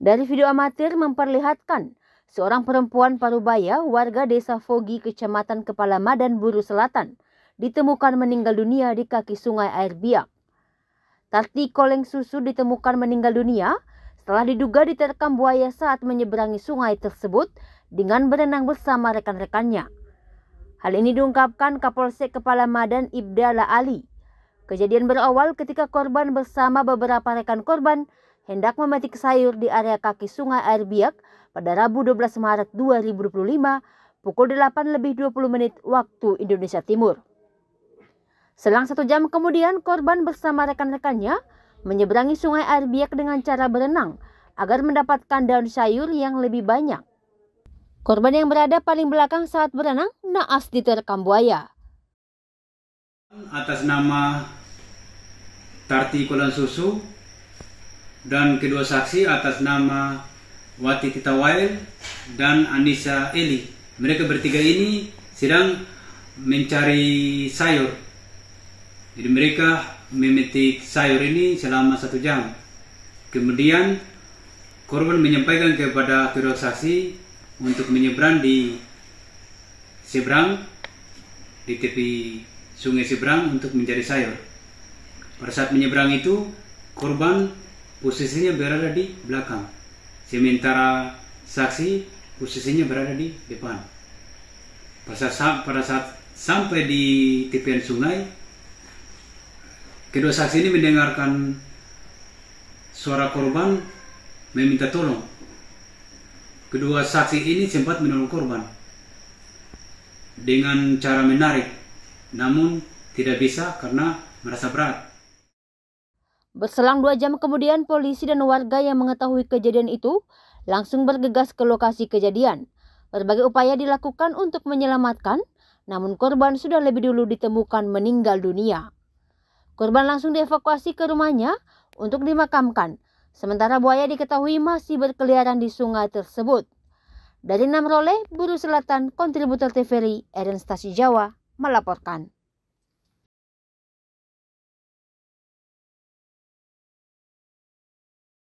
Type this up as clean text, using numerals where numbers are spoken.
Dari video amatir memperlihatkan seorang perempuan Parubaya warga desa Fogi, Kecamatan Kepala Madan, Buru Selatan, ditemukan meninggal dunia di kaki sungai Air Biak. Tarti Koleng Susu ditemukan meninggal dunia setelah diduga diterkam buaya saat menyeberangi sungai tersebut dengan berenang bersama rekan-rekannya. Hal ini diungkapkan Kapolsek Kepala Madan Ibda Ali. Kejadian berawal ketika korban bersama beberapa rekan korban hendak memetik sayur di area kaki sungai Air Biak pada Rabu 12 Maret 2025 pukul 8:20 waktu Indonesia Timur. Selang 1 jam kemudian korban bersama rekan-rekannya menyeberangi sungai Air Biak dengan cara berenang agar mendapatkan daun sayur yang lebih banyak. Korban yang berada paling belakang saat berenang naas diterkam buaya. Atas nama Tarti Koleng Susu dan kedua saksi atas nama Wati Titawail dan Anissa Eli. Mereka bertiga ini sedang mencari sayur. Jadi mereka memetik sayur ini selama 1 jam. Kemudian korban menyampaikan kepada kedua saksi untuk menyeberang di seberang, di tepi sungai seberang untuk mencari sayur. Pada saat menyeberang itu, korban posisinya berada di belakang, sementara saksi posisinya berada di depan. Pada saat sampai di tepian sungai, kedua saksi ini mendengarkan suara korban meminta tolong. Kedua saksi ini sempat menolong korban dengan cara menarik, namun tidak bisa karena merasa berat. Berselang 2 jam kemudian, polisi dan warga yang mengetahui kejadian itu langsung bergegas ke lokasi kejadian. Berbagai upaya dilakukan untuk menyelamatkan, namun korban sudah lebih dulu ditemukan meninggal dunia. Korban langsung dievakuasi ke rumahnya untuk dimakamkan, sementara buaya diketahui masih berkeliaran di sungai tersebut. Dari Namrole, Buru Selatan, kontributor TVRI Eden Stasi Jawa melaporkan.